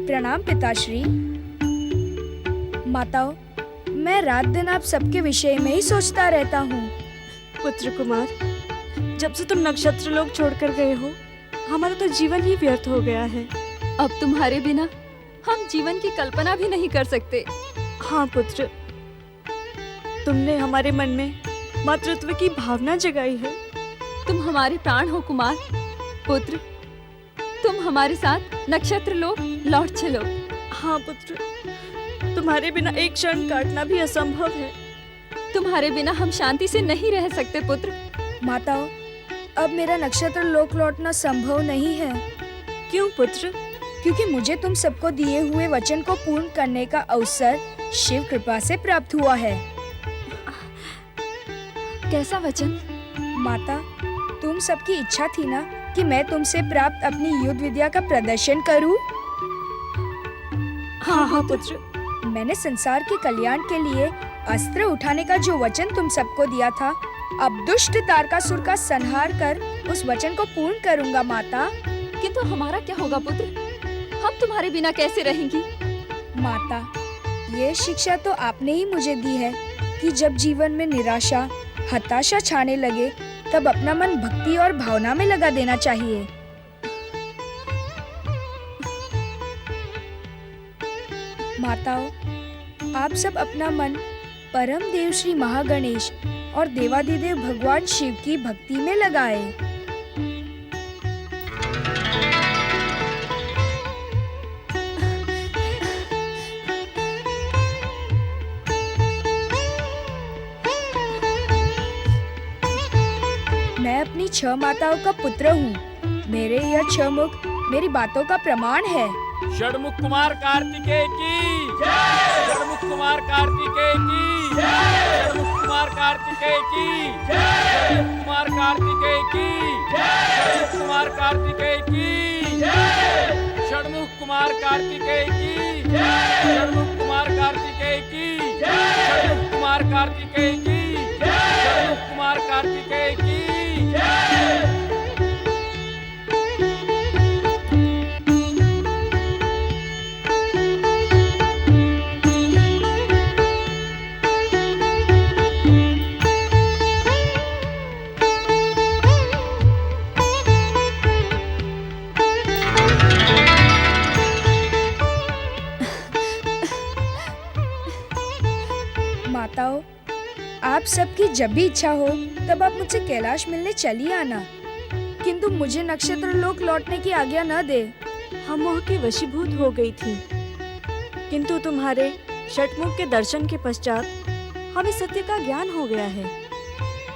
प्रणाम पिताश्री। माताओं, मैं रात दिन आप सबके विषय में ही सोचता रहता हूँ। पुत्र कुमार, जब से तुम नक्षत्र लोक छोड़कर गए हो, हमारा तो जीवन ही व्यर्थ हो गया है। अब तुम्हारे बिना हम जीवन की कल्पना भी नहीं कर सकते। हाँ पुत्र, तुमने हमारे मन में मातृत्व की भावना जगाई है। तुम हमारे प्राण हो कुमार। पुत्र, तुम हमारे साथ नक्षत्र लोक लौट चलो। हाँ पुत्र, तुम्हारे बिना एक क्षण काटना भी असंभव है। तुम्हारे बिना हम शांति से नहीं रह सकते पुत्र। माताओं, अब मेरा नक्षत्र लोक लौटना संभव नहीं है। क्यों पुत्र? क्योंकि मुझे तुम सबको दिए हुए वचन को पूर्ण करने का अवसर शिव कृपा से प्राप्त हुआ है। कैसा वचन? माता, तुम सबकी इच्छा थी ना कि मैं तुमसे प्राप्त अपनी युद्ध विद्या का प्रदर्शन करूं? हाँ पुत्र। मैंने संसार के कल्याण के लिए अस्त्र उठाने का जो वचन तुम सबको दिया था, अब दुष्ट तारकासुर का संहार कर उस वचन को पूर्ण करूंगा माता। किंतु हमारा क्या होगा पुत्र? हम तुम्हारे बिना कैसे रहेंगी? माता, ये शिक्षा तो आपने ही मुझे दी है कि जब जीवन में निराशा, हताशा छाने लगे, तब अपना मन भक्ति और भावना में लगा देना चाहिए। माताओं, आप सब अपना मन परम देव श्री महागणेश और देवादिदेव भगवान शिव की भक्ति में लगाए। मैं अपनी 6 माताओं का पुत्र हूँ। मेरे यह 6 मुख मेरी बातों का प्रमाण है। षडमुख कुमार कार्तिकेय की जय। षडमुख कुमार कार्तिकेय की जय। षडमुख कुमार कार्तिकेय की जय। षडमुख कुमार कार्तिकेय की जय। षडमुख कुमार कार्तिकेय की जय। षडमुख कुमार कार्तिकेय की जय। षडमुख कुमार कार्तिकेय की जय। षडमुख कुमार कार्तिकेय की जय। षडमुख कुमार कार्तिकेय की जय। माताओं, आप सबकी जब भी इच्छा हो तब आप मुझसे कैलाश मिलने चली आना, किंतु मुझे नक्षत्र लोक लौटने की आज्ञा न दे। हम मोह के वशीभूत हो गई थी, किंतु तुम्हारे षटमुख के दर्शन के पश्चात हमें सत्य का ज्ञान हो गया है।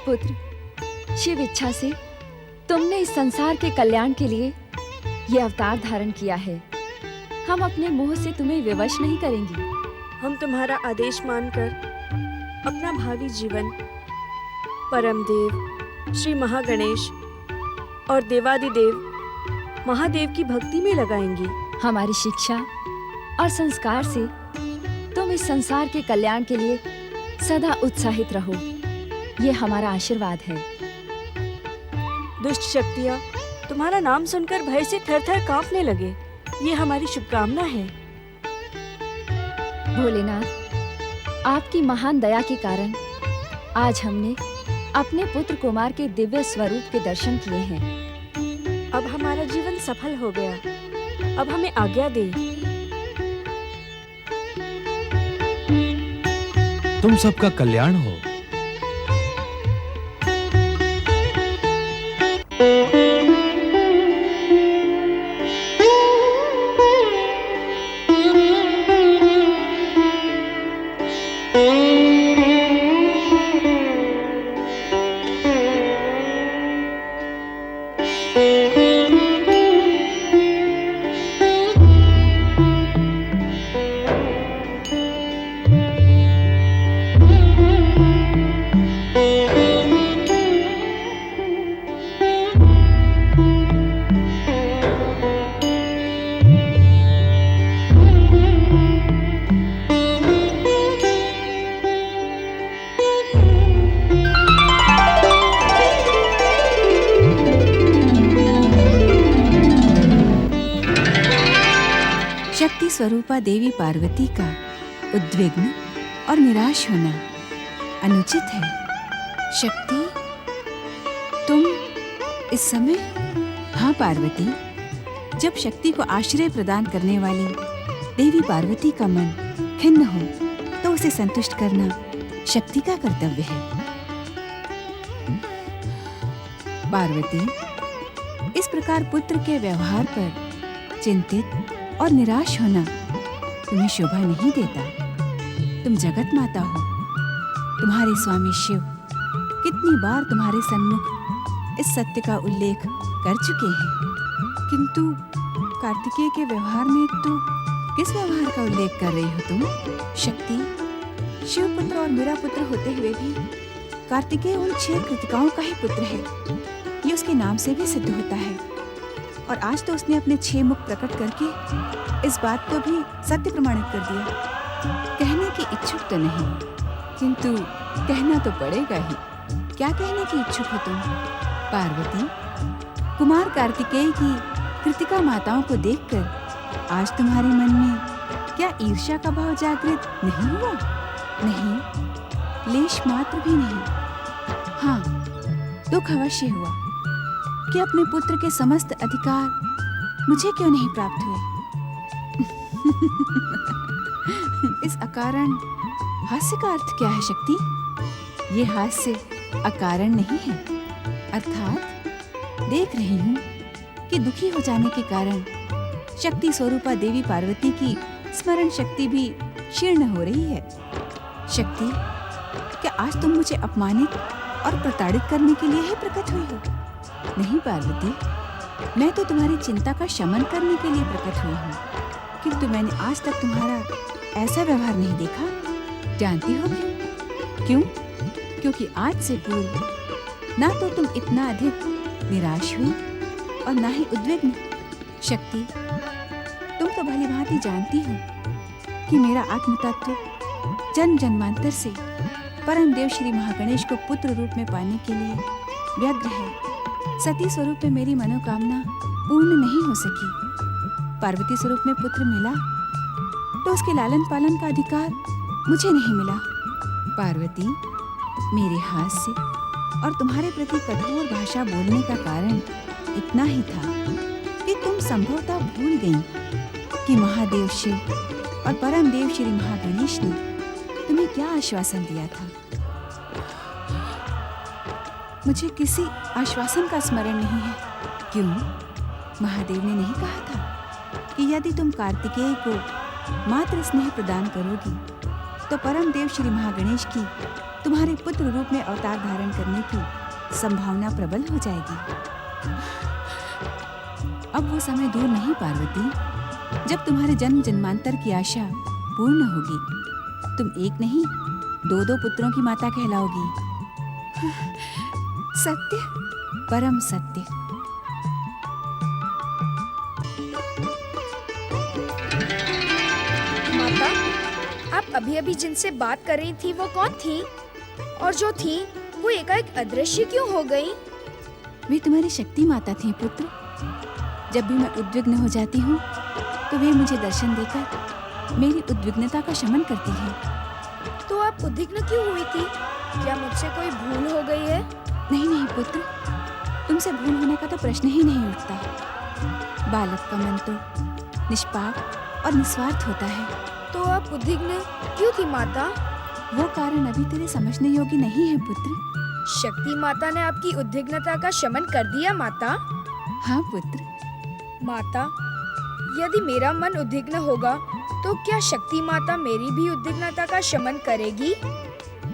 पुत्र, शिव इच्छा से तुमने इस संसार के कल्याण के लिए ये अवतार धारण किया है। हम अपने मोह से तुम्हें विवश नहीं करेंगे। हम तुम्हारा आदेश मानकर अपना भावी जीवन परमदेव श्री महागणेश और देवादिदेव महादेव की भक्ति में लगाएंगे। हमारी शिक्षा और संस्कार से तुम इस संसार के कल्याण के लिए सदा उत्साहित रहो, ये हमारा आशीर्वाद है। दुष्ट शक्तियाँ तुम्हारा नाम सुनकर भय से थर-थर कांपने लगे, ये हमारी शुभकामना है। भोलेनाथ, आपकी महान दया के कारण आज हमने अपने पुत्र कुमार के दिव्य स्वरूप के दर्शन किए हैं। अब हमारा जीवन सफल हो गया। अब हमें आज्ञा दे। तुम सबका कल्याण हो। स्वरूपा देवी पार्वती का उद्विग्न और निराश होना अनुचित है। शक्ति, तुम इस समय? हाँ पार्वती, जब शक्ति को आश्रय प्रदान करने वाली देवी पार्वती का मन खिन्न हो तो उसे संतुष्ट करना शक्ति का कर्तव्य है। पार्वती, इस प्रकार पुत्र के व्यवहार पर चिंतित और निराश होना तुम्हें शोभा नहीं देता। तुम जगत माता हो। तुम्हारे स्वामी शिव कितनी बार तुम्हारे सन्मुख इस सत्य का उल्लेख कर चुके हैं, किंतु कार्तिकेय के व्यवहार में तो किस व्यवहार का उल्लेख कर रही हो तुम? शक्ति, शिव पुत्र और मेरा पुत्र होते हुए भी कार्तिकेय उन 6 कृतिकाओं का ही पुत्र है। ये उसके नाम से भी सिद्ध होता है। और आज तो उसने अपने 6 मुख प्रकट करके इस बात को भी सत्य प्रमाणित कर दिया। कहने की इच्छुक तो नहीं, किंतु कहना तो पड़ेगा ही। क्या कहने की इच्छुक हो तुम? पार्वती, कुमार कार्तिकेय की कृतिका माताओं को देखकर आज तुम्हारे मन में क्या ईर्ष्या का भाव जागृत नहीं हुआ? नहीं, लेश मात्र भी नहीं। हाँ, दुख अवश्य हुआ कि अपने पुत्र के समस्त अधिकार मुझे क्यों नहीं प्राप्त हुए। इस अकारण हास्य का अर्थ क्या है शक्ति? ये हास्य अकारण नहीं है। अर्थात देख रही हूँ कि दुखी हो जाने के कारण शक्ति स्वरूपा देवी पार्वती की स्मरण शक्ति भी क्षीर्ण हो रही है। शक्ति, क्या आज तुम मुझे अपमानित और प्रताड़ित करने के लिए ही प्रकट हुई हो? नहीं पार्वती, मैं तो तुम्हारी चिंता का शमन करने के लिए प्रकट हुई हूँ, किंतु मैंने आज तक तुम्हारा ऐसा व्यवहार नहीं देखा। जानती हो क्यों? क्यों? क्योंकि आज से पूर्व ना तो तुम इतना अधिक निराश हुई और ना ही उद्विग्न। शक्ति, तुम तो भली भांति जानती हो कि मेरा आत्म तत्व जन्म जन्मांतर से परम देव श्री महागणेश को पुत्र रूप में पाने के लिए व्यग्र है। सती स्वरूप में मेरी मनोकामना पूर्ण नहीं हो सकी। पार्वती स्वरूप में पुत्र मिला तो उसके लालन पालन का अधिकार मुझे नहीं मिला। पार्वती, मेरे हास्य और तुम्हारे प्रति कठोर भाषा बोलने का कारण इतना ही था कि तुम संभवतः भूल गई कि महादेव शिव और परम देव श्री महागणेश ने तुम्हें क्या आश्वासन दिया था। मुझे किसी आश्वासन का स्मरण नहीं है। क्यों? महादेव ने नहीं कहा था कि यदि तुम कार्तिकेय को मात्र स्नेह प्रदान करोगी तो परम देव श्री महागणेश की तुम्हारे पुत्र रूप में अवतार धारण करने की संभावना प्रबल हो जाएगी। अब वो समय दूर नहीं पार्वती, जब तुम्हारे जन्म जन्मांतर की आशा पूर्ण होगी। तुम एक नहीं 2-2 पुत्रों की माता कहलाओगी। सत्य, परम सत्य। माता, आप अभी अभी जिनसे बात कर रही थी वो कौन थी? और जो थी वो एकाएक अदृश्य क्यों हो गई? वे तुम्हारी शक्ति माता थी पुत्र। जब भी मैं उद्विग्न हो जाती हूँ तो वे मुझे दर्शन देकर मेरी उद्विग्नता का शमन करती है। तो आप उद्विग्न क्यों हुई थी? क्या मुझसे कोई भूल हो गई है? नहीं नहीं पुत्र, तुमसे भूल होने का तो प्रश्न ही नहीं उठता। बालक का मन तो निष्पाप और निस्वार्थ होता है। तो आप उद्विग्न क्यों थी माता? वो कारण अभी तेरे समझने योग्य नहीं है पुत्र। शक्ति माता ने आपकी उद्विग्नता का शमन कर दिया माता? हाँ पुत्र। माता, यदि मेरा मन उद्विग्न होगा तो क्या शक्ति माता मेरी भी उद्विग्नता का शमन करेगी?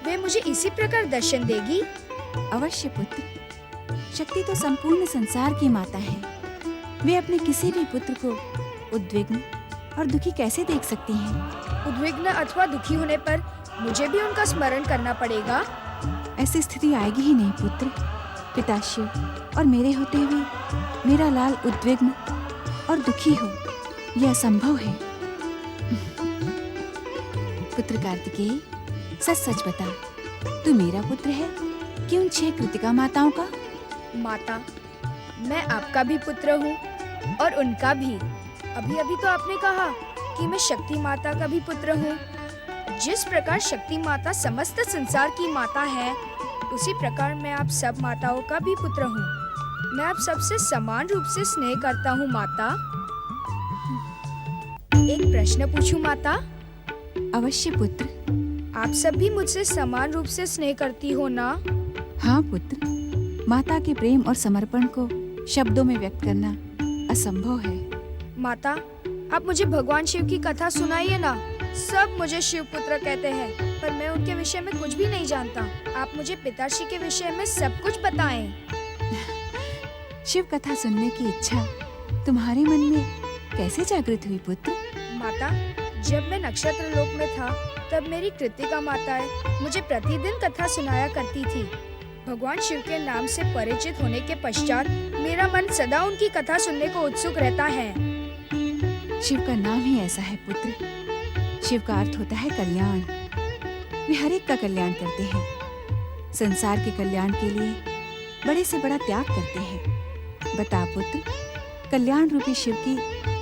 वे मुझे इसी प्रकार दर्शन देगी? अवश्य पुत्र। शक्ति तो संपूर्ण संसार की माता है। वे अपने किसी भी पुत्र को उद्विग्न और दुखी कैसे देख सकती हैं? उद्विग्न अथवा दुखी होने पर मुझे भी उनका स्मरण करना पड़ेगा। ऐसी स्थिति आएगी ही नहीं पुत्र। पिता शिव और मेरे होते हुए मेरा लाल उद्विग्न और दुखी हो, यह असंभव है। पुत्र कार्तिकेय, सच सच बता, तू मेरा पुत्र है कि उन 6 कृतिका माताओं का? माता, मैं आपका भी पुत्र हूँ और उनका भी। अभी अभी तो आपने कहा कि मैं शक्ति माता का भी पुत्र हूँ। जिस प्रकार शक्ति माता समस्त संसार की माता है, उसी प्रकार मैं आप सब माताओं का भी पुत्र हूँ। मैं आप सबसे समान रूप से स्नेह करता हूँ माता। एक प्रश्न पूछूं माता? अवश्य पुत्र। आप सब भी मुझसे समान रूप से स्नेह करती हो ना? हाँ पुत्र, माता के प्रेम और समर्पण को शब्दों में व्यक्त करना असंभव है। माता, आप मुझे भगवान शिव की कथा सुनाइए ना। सब मुझे शिव पुत्र कहते हैं, पर मैं उनके विषय में कुछ भी नहीं जानता। आप मुझे पिताश्री के विषय में सब कुछ बताएं। शिव कथा सुनने की इच्छा तुम्हारे मन में कैसे जागृत हुई पुत्र? माता, जब मैं नक्षत्र लोक में था, तब मेरी कृतिका माताएं मुझे प्रतिदिन कथा सुनाया करती थी। भगवान शिव के नाम से परिचित होने के पश्चात मेरा मन सदा उनकी कथा सुनने को उत्सुक रहता है। शिव का नाम ही ऐसा है पुत्र। शिव का अर्थ होता है कल्याण। वे हर एक का कल्याण करते हैं। संसार के कल्याण के लिए बड़े से बड़ा त्याग करते हैं। बता पुत्र, कल्याण रूपी शिव की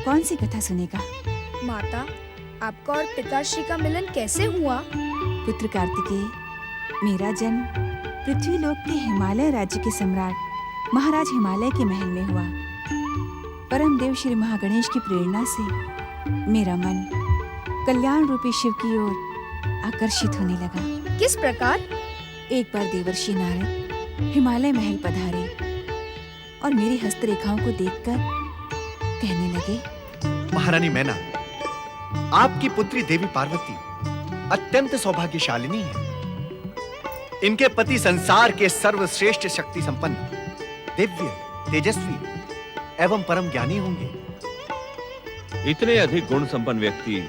कौन सी कथा सुनेगा? माता, आपका और पिताश्री का मिलन कैसे हुआ? पुत्र कार्तिकेय, मेरा जन्म पृथ्वी लोक के हिमालय राज्य के सम्राट महाराज हिमालय के महल में हुआ। परम देव श्री महागणेश की प्रेरणा से मेरा मन कल्याण रूपी शिव की ओर आकर्षित होने लगा। किस प्रकार? एक बार देवर्षि नारद हिमालय महल पधारे और मेरी हस्तरेखाओं को देखकर कहने लगे, महारानी मैना, आपकी पुत्री देवी पार्वती अत्यंत सौभाग्यशालिनी है। इनके पति संसार के सर्वश्रेष्ठ शक्ति संपन्न, दिव्य, तेजस्वी एवं परम ज्ञानी होंगे। इतने अधिक गुण संपन्न व्यक्ति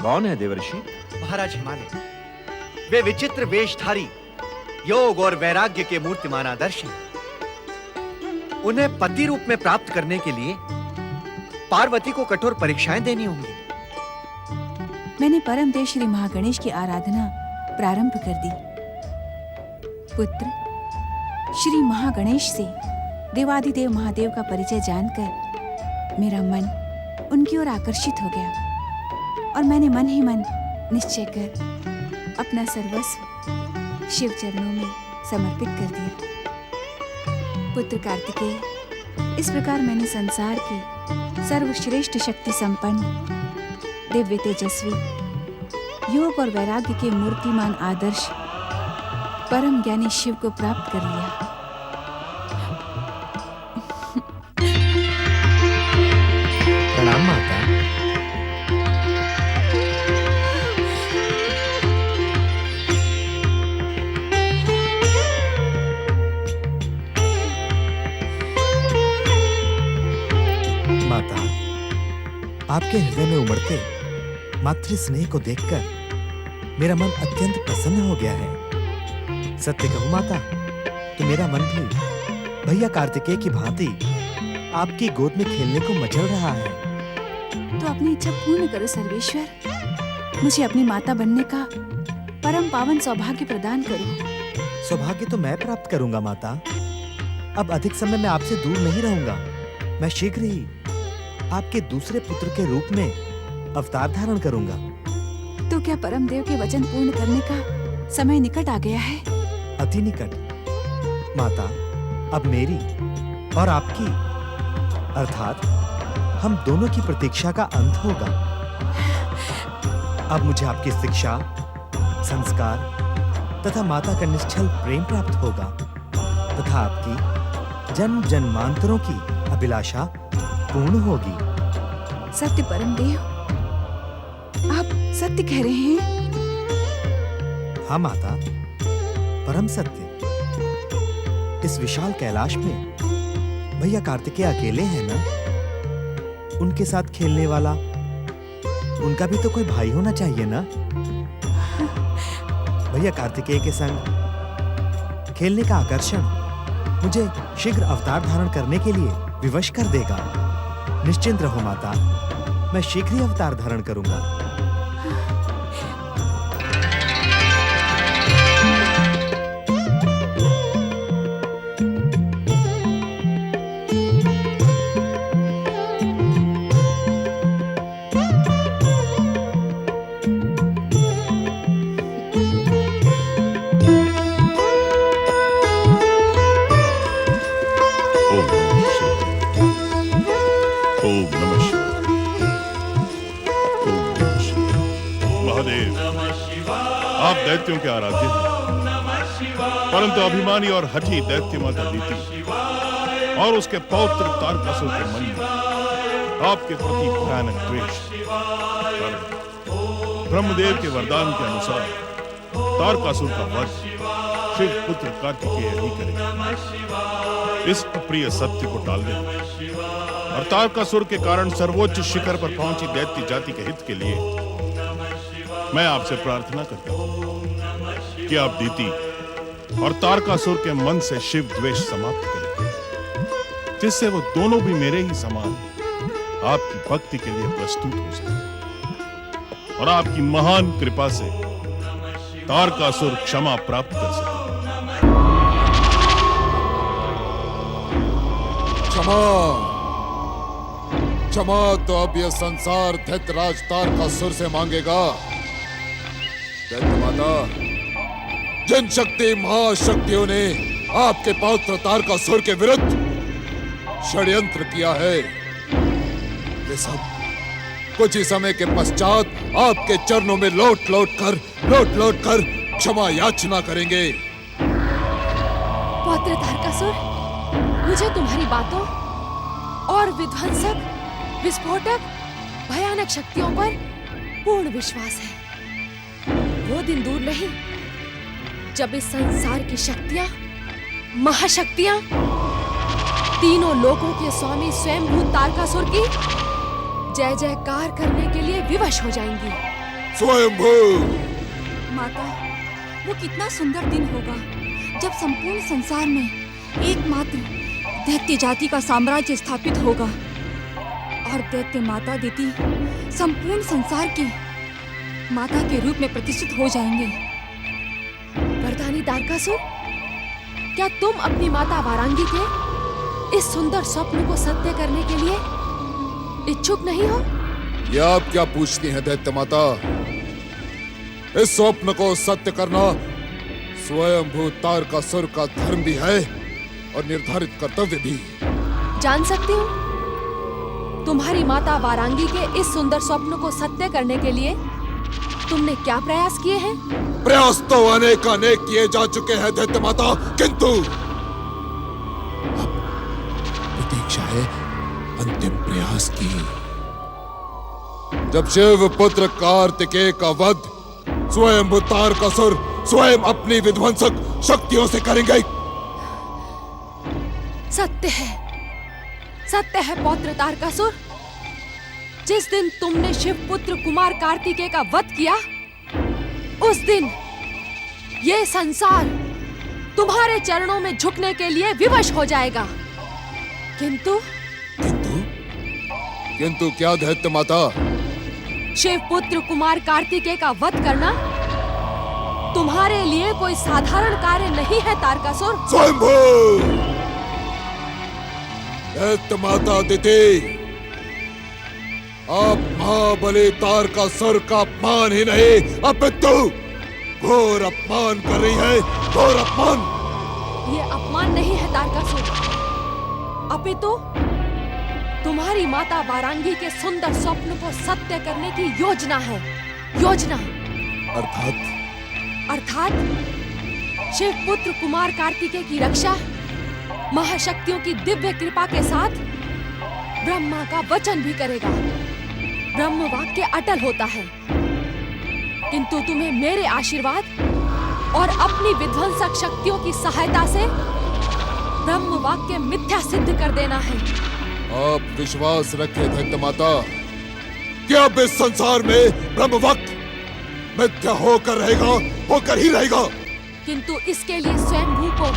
कौन है देवर्षि? महाराज हिमालय, वे विचित्र वेशधारी, योग और वैराग्य के मूर्तिमान आदर्श हैं। उन्हें पति रूप में प्राप्त करने के लिए पार्वती को कठोर परीक्षाएं देनी होंगी। मैंने परम देव श्री महागणेश की आराधना प्रारंभ कर दी। पुत्र, श्री महागणेश से देवाधिदेव महादेव का परिचय जानकर मेरा मन उनकी ओर आकर्षित हो गया और मैंने मन ही मन निश्चय कर अपना सर्वस्व शिव चरणों में समर्पित कर दिया। पुत्र कार्तिकेय, इस प्रकार मैंने संसार की सर्वश्रेष्ठ शक्ति संपन्न, दिव्य तेजस्वी, योग और वैराग्य के मूर्तिमान आदर्श परम ज्ञानी शिव को प्राप्त कर लिया। प्रणाम माता। माता, आपके हृदय में उमड़ते मातृ स्नेह को देखकर मेरा मन अत्यंत प्रसन्न हो गया है। सत्य कहूं माता, तो मेरा मन भी भैया कार्तिकेय की भांति आपकी गोद में खेलने को मचल रहा है। तो अपनी इच्छा पूर्ण करो सर्वेश्वर। मुझे अपनी माता बनने का परम पावन सौभाग्य प्रदान करो। सौभाग्य तो मैं प्राप्त करूंगा माता। अब अधिक समय मैं आपसे दूर नहीं रहूंगा। मैं शीघ्र ही आपके दूसरे पुत्र के रूप में अवतार धारण करूंगा। तो क्या परम देव के वचन पूर्ण करने का समय निकट आ गया है? अति निकट माता। अब मेरी और आपकी अर्थात हम दोनों की प्रतीक्षा का अंत होगा। अब मुझे आपकी शिक्षा, संस्कार तथा माता का निश्चल प्रेम प्राप्त होगा तथा आपकी जन्म जन्मांतरों की अभिलाषा पूर्ण होगी। सत्य परम देव, आप सत्य कह रहे हैं? हाँ माता, परम सत्य। इस विशाल कैलाश में भैया कार्तिकेय अकेले हैं ना? उनके साथ खेलने वाला उनका भी तो कोई भाई होना चाहिए ना? भैया कार्तिकेय के संग खेलने का आकर्षण मुझे शीघ्र अवतार धारण करने के लिए विवश कर देगा। निश्चिंत रहो माता, मैं शीघ्र ही अवतार धारण करूंगा। ओम नमः शिवाय। ओम नमः शिवाय। महादेव, आप दैत्यों के आराध्य हैं, परंतु अभिमानी और हठी दैत्य माता अदिति और उसके पौत्र तारकासुर के मन में आपके प्रति भयानक द्वेष। ब्रह्मदेव के वरदान के अनुसार तारकासुर का वध शिव पुत्र कार्तिकेय ही करेगा। इस अप्रिय सत्य को टालने और तारकासुर के कारण सर्वोच्च शिखर पर पहुंची दैत्य जाति के हित के लिए मैं आपसे प्रार्थना करता हूं कि आप दीति और तारकासुर के मन से शिव द्वेष समाप्त करें, जिससे वो दोनों भी मेरे ही समान आपकी भक्ति के लिए प्रस्तुत हो सके और आपकी महान कृपा से तारकासुर क्षमा प्राप्त कर सके। क्षमा, क्षमा तो अब यह संसार दैत्यराज तारकासुर से मांगेगा। दैत्य माता, जिन शक्ति महाशक्तियों ने आपके पौत्र तारकासुर के विरुद्ध षड्यंत्र किया है, वे सब कुछ ही समय के पश्चात आपके चरणों में लौट लौट कर क्षमा याचना करेंगे। पौत्र तारकासुर, मुझे तुम्हारी बातों और विध्वंसक, विस्फोटक, भयानक शक्तियों पर पूर्ण विश्वास है। वो दिन दूर नहीं जब इस संसार की शक्तियां, महाशक्तियां, तीनों लोकों के स्वामी स्वयंभू तारकासुर की जय जयकार करने के लिए विवश हो जाएंगी। स्वयंभू माता, वो कितना सुंदर दिन होगा जब संपूर्ण संसार में एकमात्र दैत्य जाति का साम्राज्य स्थापित होगा और दैत्य माता दीति संपूर्ण संसार की माता के रूप में प्रतिष्ठित हो जाएंगे। वरदानी तारकासुर, क्या तुम अपनी माता वारांगी के इस सुंदर स्वप्न को सत्य करने के लिए इच्छुक नहीं हो? ये आप क्या पूछती हैं दैत्य माता? इस स्वप्न को सत्य करना स्वयंभू तारकासुर का धर्म भी है और निर्धारित कर्तव्य भी। जान सकती हूँ तुम्हारी माता वारांगी के इस सुंदर स्वप्न को सत्य करने के लिए तुमने क्या प्रयास किए हैं? प्रयास तो अनेक किए जा चुके हैं दैत्य माता, किंतु अब प्रतीक्षा है अंतिम प्रयास की। जब शिव पुत्र कार्तिकेय का वध स्वयं तारकासुर स्वयं अपनी विध्वंसक शक्तियों से करेंगे। सत्य है पौत्र तारकासुर। जिस दिन तुमने शिव पुत्र कुमार कार्तिकेय का वध किया, उस दिन ये संसार तुम्हारे चरणों में झुकने के लिए विवश हो जाएगा। किंतु क्या दैत्य माता? शिव पुत्र कुमार कार्तिकेय का वध करना तुम्हारे लिए कोई साधारण कार्य नहीं है तारकासुर। स्वयंभू दैत्य माता अदिति, आप महाबली तारकासुर का अपमान ही नहीं अपितु घोर अपमान कर रही है, घोर अपमान। ये अपमान नहीं है तारकासुर, अपितु तुम्हारी माता वारांगी के सुंदर स्वप्न को सत्य करने की योजना है। योजना अर्थात शिव पुत्र कुमार कार्तिकेय की रक्षा महाशक्तियों की दिव्य कृपा के साथ ब्रह्मा का वचन भी करेगा। ब्रह्म वाक्य अटल होता है, किंतु तुम्हें मेरे आशीर्वाद और अपनी विध्वंसक शक्तियों की सहायता से ब्रह्म वाक्य मिथ्या सिद्ध कर देना है। आप विश्वास रखें दैत्य माता कि अब इस संसार में ब्रह्म वाक्य मिथ्या होकर ही रहेगा। किंतु इसके लिए स्वयंभू को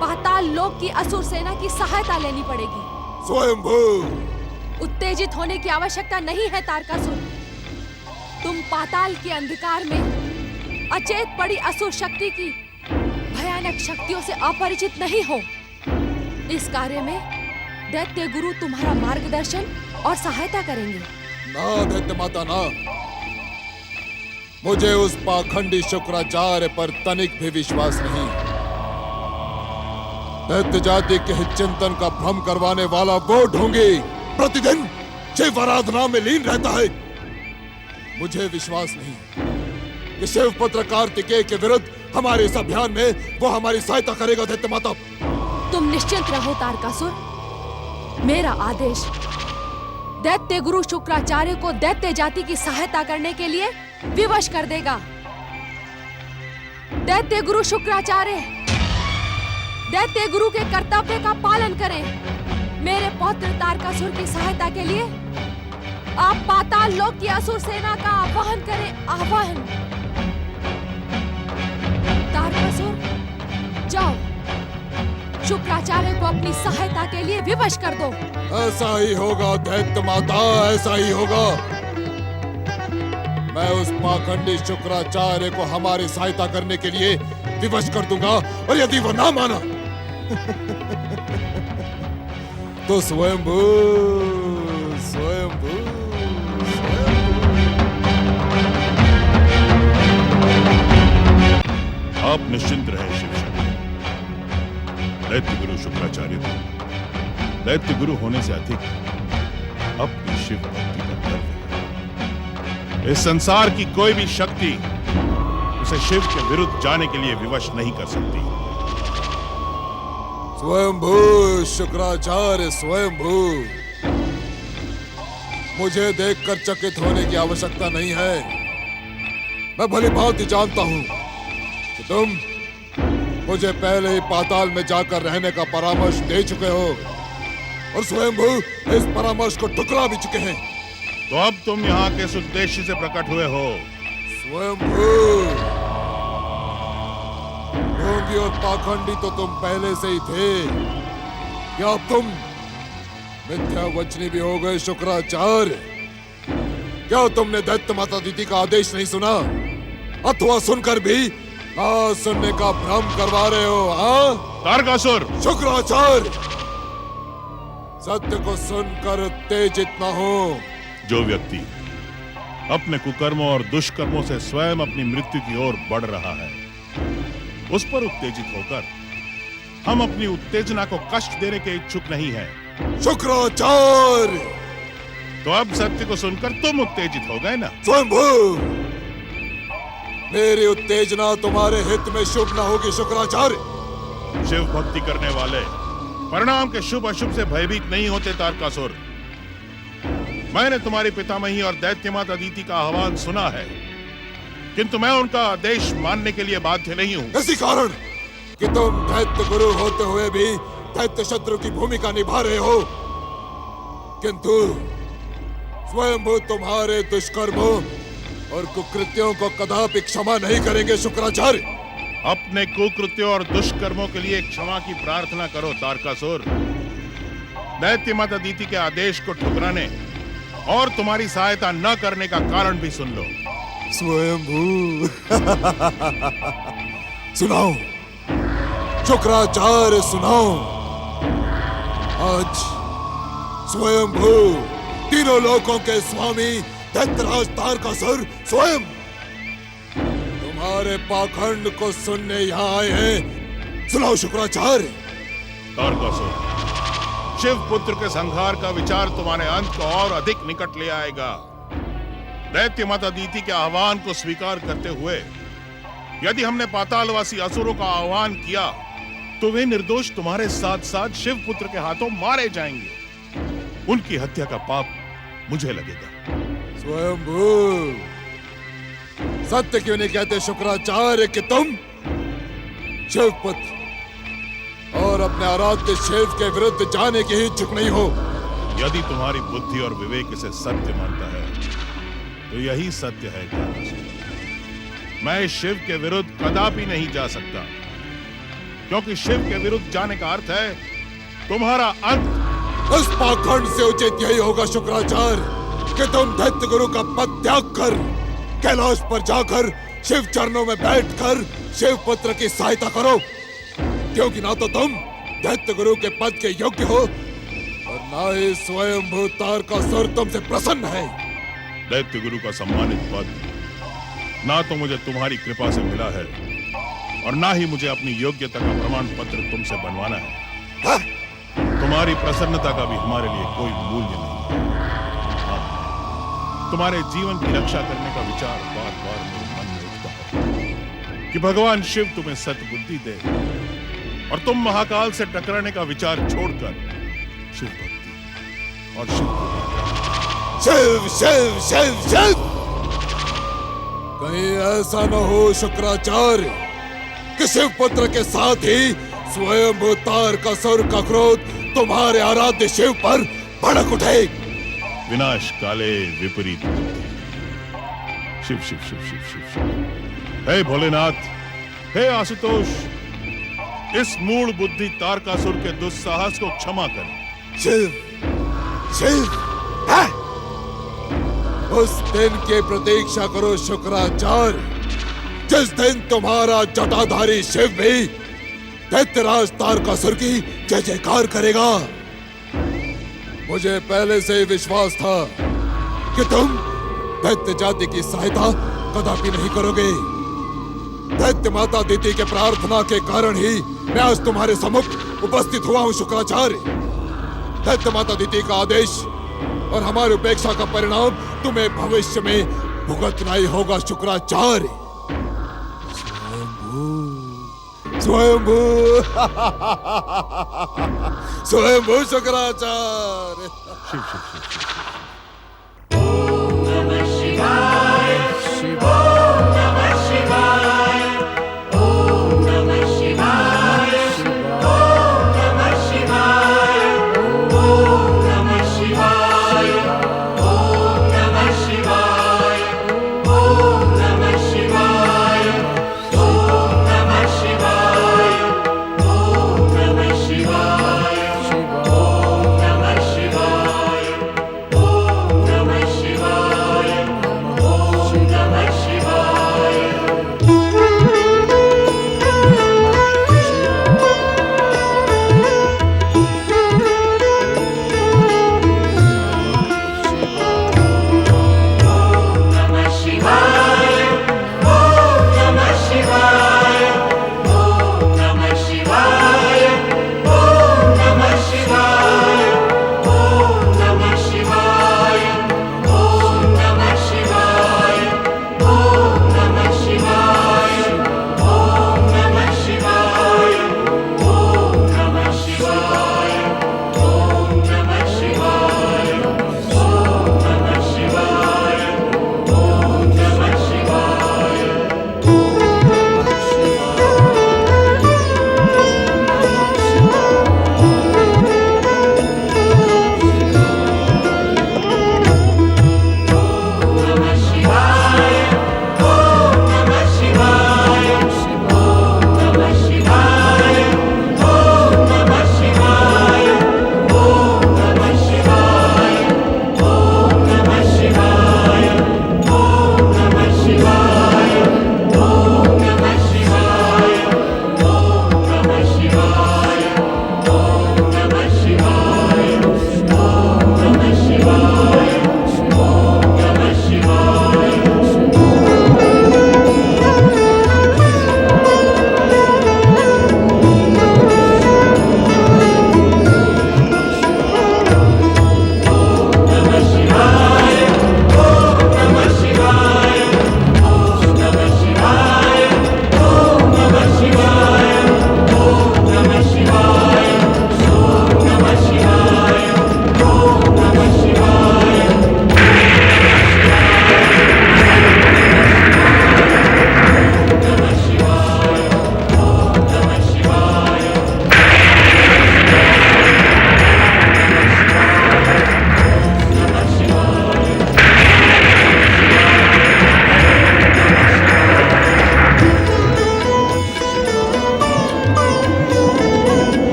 पाताल लोक की असुर सेना की सहायता लेनी पड़ेगी। स्वयंभू उत्तेजित होने की आवश्यकता नहीं है तारकासुर। तुम पाताल के अंधकार में अचेत पड़ी असुर शक्ति की भयानक शक्तियों से अपरिचित नहीं हो। इस कार्य में दैत्य गुरु तुम्हारा मार्गदर्शन और सहायता करेंगे। ना दैत्य माता ना, मुझे उस पाखंडी शुक्राचार्य पर तनिक भी विश्वास नहीं। दैत्य जाति के हित चिंतन का भ्रम करवाने वाला वो ढोंगी प्रतिदिन शिव आराधना में लीन रहता है। मुझे विश्वास नहीं कि शिव पुत्र कार्तिकेय के विरुद्ध हमारे इस अभियान में वो हमारी सहायता करेगा। दैत्य माता, तुम निश्चिंत रहो तारकासुर। मेरा आदेश दैत्य गुरु शुक्राचार्य को दैत्य जाति की सहायता करने के लिए विवश कर देगा। दैत्य गुरु शुक्राचार्य दैत्य गुरु के कर्तव्य का पालन करें। मेरे पौत्र तारकासुर की सहायता के लिए आप पाताल लोक की असुर सेना का आह्वान करें। आह्वान। तारकासुर जाओ, शुक्राचार्य को अपनी सहायता के लिए विवश कर दो। ऐसा ही होगा दैत्य माता, ऐसा ही होगा। मैं उस पाखंडी शुक्राचार्य को हमारी सहायता करने के लिए विवश कर दूंगा, और यदि वो ना माना तो स्वयंभू स्वयंभू आप निश्चिंत रहे शिव शक्ति। दैत्य गुरु शुक्राचार्य को दैत्य गुरु होने से अधिक अपनी शिव भक्ति पर गर्व है। इस संसार की कोई भी शक्ति उसे शिव के विरुद्ध जाने के लिए विवश नहीं कर सकती। स्वयंभू शुक्राचार्य स्वयंभू, मुझे देखकर चकित होने की आवश्यकता नहीं है। मैं भली भांति जानता हूं कि तुम मुझे पहले ही पाताल में जाकर रहने का परामर्श दे चुके हो, और स्वयंभू इस परामर्श को ठुकरा भी चुके हैं। तो अब तुम यहाँ किस उद्देश्य से प्रकट हुए हो? स्वयंभू, ढोंगी और पाखंडी तो तुम पहले से ही थे, क्या अब तुम मिथ्या वचनी भी हो गए शुक्राचार्य? क्या तुमने दैत्य माता दीदी का आदेश नहीं सुना, अथवा सुनकर भी ना सुनने का भ्रम करवा रहे हो? हाँ तारकासुर! शुक्राचार्य, सत्य को सुनकर उत्तेजित न हो। जो व्यक्ति अपने कुकर्मों और दुष्कर्मों से स्वयं अपनी मृत्यु की ओर बढ़ रहा है, उस पर उत्तेजित होकर हम अपनी उत्तेजना को कष्ट देने के इच्छुक नहीं हैं। शुक्राचार्य, तो अब सत्य को सुनकर तुम उत्तेजित हो गए ना? स्वयंभू, मेरी उत्तेजना तुम्हारे हित में शुभ न होगी शुक्राचार्य। शिव भक्ति करने वाले परिणाम के शुभ अशुभ से भयभीत नहीं होते तारकासुर। मैंने तुम्हारी पितामही और दैत्य माता अदिति का आह्वान सुना है, किंतु मैं उनका आदेश मानने के लिए बाध्य नहीं हूँ। इसी कारण कि तुम दैत्य गुरु होते हुए भी दैत्य शत्रु की भूमिका निभा रहे हो, किंतु स्वयंभू तुम्हारे दुष्कर्मों और कुकृत्यों को कदापि क्षमा नहीं करेंगे शुक्राचार्य। अपने कुकृत्यों और दुष्कर्मों के लिए क्षमा की प्रार्थना करो तारकासुर। दैत्य माता अदिति के आदेश को ठुकराने और तुम्हारी सहायता न करने का कारण भी सुन लो। स्वयंभू सुनाओ शुक्राचार्य, सुनाओ। आज स्वयंभू तीनों लोकों के स्वामी दैत्यराज तारकासुर स्वयं तुम्हारे पाखंड को सुनने यहाँ आए हैं। सुनाओ शुक्राचार्य। तारकासुर, शिव पुत्र के संहार का विचार तुम्हारे अंत को और अधिक निकट ले आएगा। दैत्य माता अदिति के आह्वान को स्वीकार करते हुए यदि हमने पातालवासी असुरों का आह्वान किया, तो वे निर्दोष तुम्हारे साथ साथ शिव पुत्र के हाथों मारे जाएंगे। उनकी हत्या का पाप मुझे लगेगा। स्वयंभू, सत्य क्यों नहीं कहते शुक्राचार्य कि तुम शिव पुत्र और अपने आराध्य शिव के विरुद्ध जाने के ही इच्छुक नहीं हो? यदि तुम्हारी बुद्धि और विवेक इसे सत्य मानता है, तो यही सत्य है तारकासुर। मैं शिव के विरुद्ध कदापि नहीं जा सकता, क्योंकि शिव के विरुद्ध जाने का अर्थ है तुम्हारा अंत। इस पाखंड से उचित यही होगा शुक्राचार्य कि तुम दैत्य गुरु का पद त्याग कर कैलाश पर जाकर शिव चरणों में बैठकर शिव पुत्र की सहायता करो, क्योंकि ना तो तुम दैत्य गुरु के पद के योग्य हो और ना ही स्वयंभू तारकासुर तुमसे प्रसन्न है। दैत्य गुरु का सम्मानित पद ना तो मुझे तुम्हारी कृपा से मिला है, और ना ही मुझे अपनी योग्यता का प्रमाण पत्र तुमसे बनवाना है। हाँ? तो तुम्हारी प्रसन्नता का भी हमारे लिए कोई मूल्य नहीं है। हाँ, तुम्हारे जीवन की रक्षा करने का विचार बार बार मेरे मन में उठता है कि भगवान शिव तुम्हें सद्बुद्धि दे और तुम महाकाल से टकराने का विचार छोड़कर शिव भक्ति और शिव को शिव शिव शिव शिव। कहीं ऐसा न हो शुक्राचार्य कि शिव पुत्र के साथ ही स्वयं तारकासुर का क्रोध तुम्हारे आराध्य शिव पर भड़क उठे। विनाश काले विपरीत बुद्धि। शिव शिव शिव शिव शिव शिव। हे भोलेनाथ, हे आशुतोष, इस मूल बुद्धि तारकासुर के दुस्साहस को क्षमा करें। शिव शिव है? उस दिन की प्रतीक्षा करो शुक्राचार्य, जिस दिन तुम्हारा जटाधारी शिव भी दैत्यराज तारकासुर की जय जयकार करेगा। मुझे पहले से ही विश्वास था कि तुम दैत्य जाति की सहायता कदापि नहीं करोगे। दैत्य माता दीति के प्रार्थना के कारण ही मैं आज तुम्हारे सम्मुख उपस्थित हुआ हूँ शुक्राचार्य। दैत्य माता दीति का आदेश और हमारी उपेक्षा का परिणाम तुम्हें भविष्य में भुगतना ही होगा शुक्राचार्य। स्वयंभू स्वयंभू शुक्राचार्य। शिव शिव शिव शिव।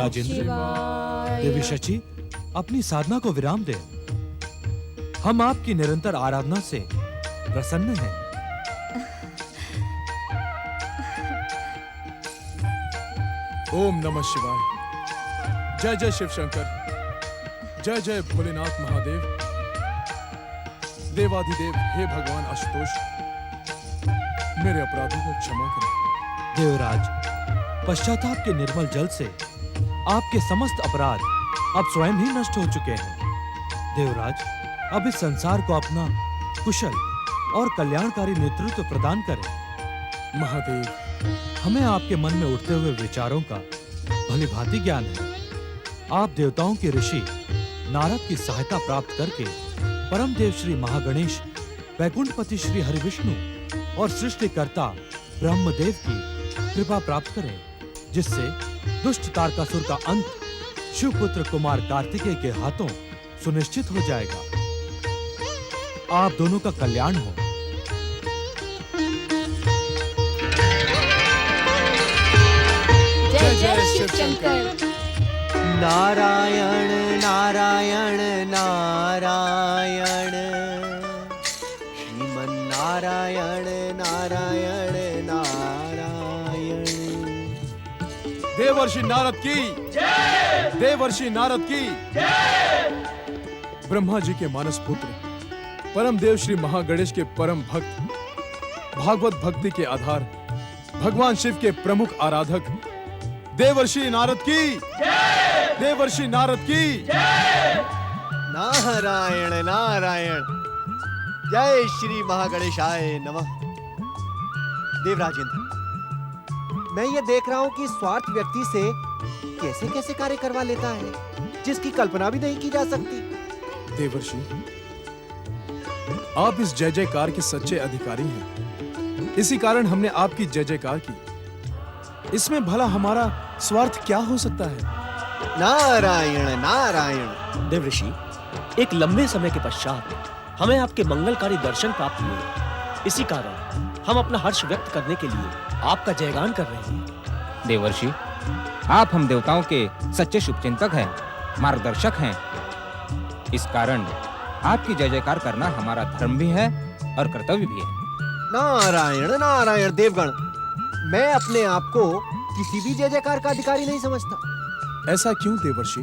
राजेंद्र, देवी शची अपनी साधना को विराम दे। हम आपकी निरंतर आराधना से प्रसन्न हैं। ओम नमः शिवाय। जय जय शिव शंकर। जय जय भोलेनाथ महादेव। देवाधिदेव हे भगवान आशुतोष, मेरे अपराधों को क्षमा करें। देवराज, पश्चाताप के निर्मल जल से आपके समस्त अपराध अब स्वयं ही नष्ट हो चुके हैं। देवराज, अब इस संसार को अपना कुशल और कल्याणकारी नेतृत्व प्रदान करें। महादेव, हमें आपके मन में उठते हुए विचारों का भली भांति ज्ञान है। आप देवताओं के ऋषि नारद की सहायता प्राप्त करके परम देव श्री महागणेश, वैकुंठपति श्री हरिविष्णु और सृष्टिकर्ता ब्रह्मदेव की कृपा प्राप्त करें, जिससे दुष्ट तारकासुर का अंत शिवपुत्र कुमार कार्तिकेय के हाथों सुनिश्चित हो जाएगा। आप दोनों का कल्याण हो। जय जय शिव शंकर। नारायण नारायण नारायण, श्रीमन नारायण नारायण नारायण। देवर्षि नारद की जय। देवर्षि नारद की जय। ब्रह्मा जी के मानस पुत्र, परम देव श्री महागणेश के परम भक्त, भागवत भक्ति के आधार, भगवान शिव के प्रमुख आराधक देवर्षि नारद की जय। देवर्षि नारद की जय। नारायण नारायण, जय श्री महागणेशाय नमः। देवराजेंद्र, मैं ये देख रहा हूं कि स्वार्थ व्यक्ति से कैसे कैसे कार्य करवा लेता है, जिसकी कल्पना भी नहीं की जा सकती। देवर्षि, आप इस जय जयकार के सच्चे अधिकारी हैं। इसी कारण हमने आपकी जय जयकार की। इसमें भला हमारा स्वार्थ क्या हो सकता है? नारायण नारायण। देवऋषि, एक लंबे समय के पश्चात हमें आपके मंगलकारी दर्शन प्राप्त हुए। इसी कारण हम अपना हर्ष व्यक्त करने के लिए आपका जयगान कर रहे हैं। देवर्षि, आप हम देवताओं के सच्चे शुभचिंतक हैं, मार्गदर्शक हैं। इस कारण आपकी जय जयकार करना हमारा धर्म भी है और कर्तव्य भी है। नारायण नारायण। देवगण, मैं अपने आप को किसी भी जय जयकार का अधिकारी नहीं समझता। ऐसा क्यों देवर्षि?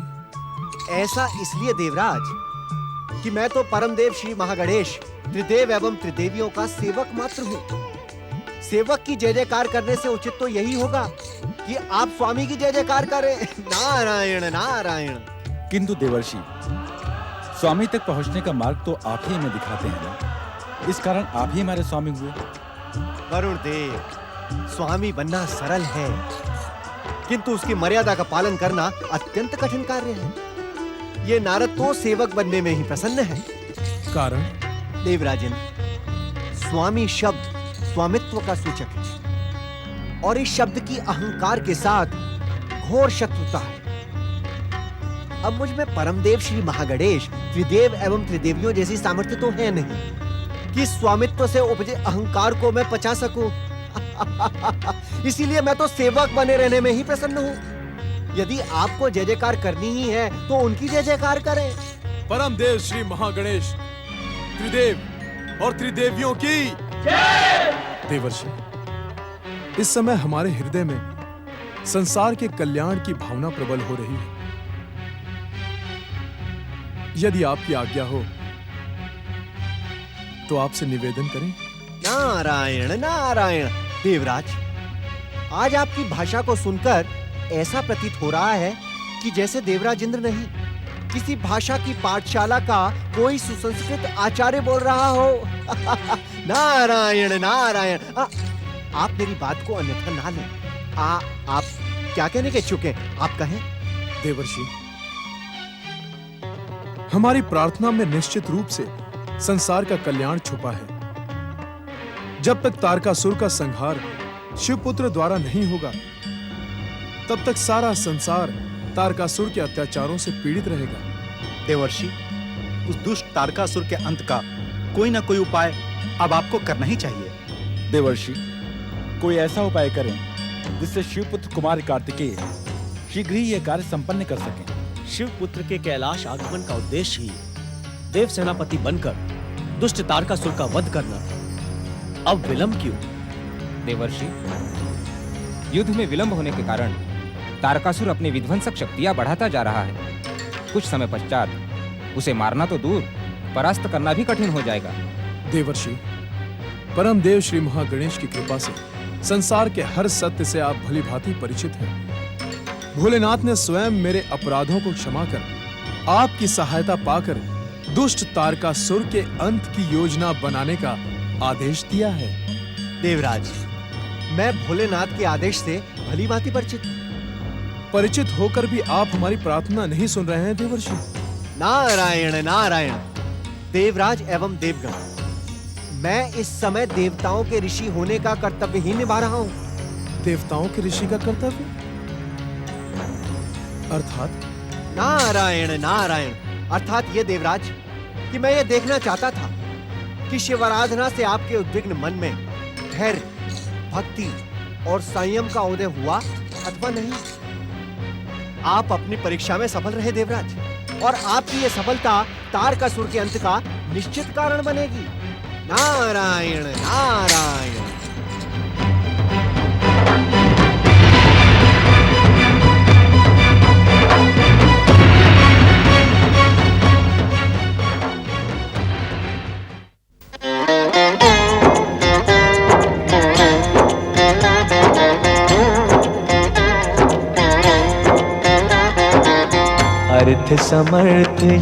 ऐसा इसलिए देवराज कि मैं तो परम देव श्री महागणेश, त्रिदेव एवं त्रिदेवियों का सेवक मात्र हूँ। सेवक की जय जयकार करने से उचित तो यही होगा कि आप स्वामी की जय जयकार करें। नारायण नारायण। किंतु देवर्षि, स्वामी तक पहुंचने का मार्ग तो आप ही हमें दिखाते हैं ना। इस कारण आप ही हमारे स्वामी हुए। वरुण देव, स्वामी बनना सरल है, किंतु उसकी मर्यादा का पालन करना अत्यंत कठिन कार्य है। ये नारद तो सेवक बनने में ही प्रसन्न है। कारण? देवराजेंद्र, स्वामी शब्द स्वामित्व का सूचक है और इस शब्द की अहंकार के साथ घोर शत्रुता है। अब मुझ में परमदेव श्री महागणेश, त्रिदेव एवं त्रिदेवियों जैसी सामर्थ्य तो है नहीं कि स्वामित्व से उपजे अहंकार को मैं पचा सकूं। इसीलिए मैं तो सेवक बने रहने में ही प्रसन्न हूं। यदि आपको जय जयकार करनी ही है तो उनकी जय जयकार करें। परम देव श्री महागणेश, त्रिदेव और त्रिदेवियों की जय। देवर्षि, इस समय हमारे हृदय में संसार के कल्याण की भावना प्रबल हो रही है। यदि आपकी आज्ञा हो तो आपसे निवेदन करें। नारायण नारायण। देवराज, आज आपकी भाषा को सुनकर ऐसा प्रतीत हो रहा है कि जैसे देवराजेंद्र नहीं, किसी भाषा की पाठशाला का कोई सुसंस्कृत आचार्य बोल रहा हो। नारायण नारायण। आप मेरी बात को अन्यथा ना लें। आप क्या कहने के इच्छुक हैं? आप कहें। देवर्षि, हमारी प्रार्थना में निश्चित रूप से संसार का कल्याण छुपा है। जब तक तारकासुर का संहार शिवपुत्र द्वारा नहीं होगा, तब तक सारा संसार तारकासुर के अत्याचारों से पीड़ित रहेगा। देवर्षि, उस दुष्ट तारकासुर के अंत का कोई ना कोई उपाय अब आपको करना ही चाहिए। देवर्षि, कोई ऐसा उपाय करें जिससे शिवपुत्र कुमार कार्तिकेय शीघ्र ही यह कार्य संपन्न कर सकें। शिव पुत्र के कैलाश आगमन का उद्देश्य ही देव सेनापति बनकर दुष्ट तारकासुर का वध करना था। अब विलंब क्यों? देवर्षि, युद्ध में विलंब होने के कारण तारकासुर अपनी विध्वंसक शक्तियां बढ़ाता जा रहा है। कुछ समय पश्चात उसे मारना तो दूर, परास्त करना भी कठिन हो जाएगा। देवर्षि, परम देव श्री महागणेश की कृपा से संसार के हर सत्य से आप भली भांति परिचित हैं। भोलेनाथ ने स्वयं मेरे अपराधों को क्षमा कर आपकी सहायता पाकर दुष्ट तारकासुर के अंत की योजना बनाने का आदेश दिया है। देवराज, मैं भोलेनाथ के आदेश से भली भांति परिचित होकर भी आप हमारी प्रार्थना नहीं सुन रहे हैं देवर्षि। नारायण नारायण। देवराज एवं देवगण, मैं इस समय देवताओं के ऋषि होने का कर्तव्य ही निभा रहा हूँ। देवताओं के ऋषि का कर्तव्य अर्थात? नारायण नारायण, अर्थात ये देवराज कि मैं ये देखना चाहता था कि शिवाराधना से आपके उद्विग्न मन में धैर्य, भक्ति और संयम का उदय हुआ अथवा नहीं। आप अपनी परीक्षा में सफल रहे देवराज, और आपकी ये सफलता तारकासुर के अंत का निश्चित कारण बनेगी। नारायण नारायण। अर्थ समर्थ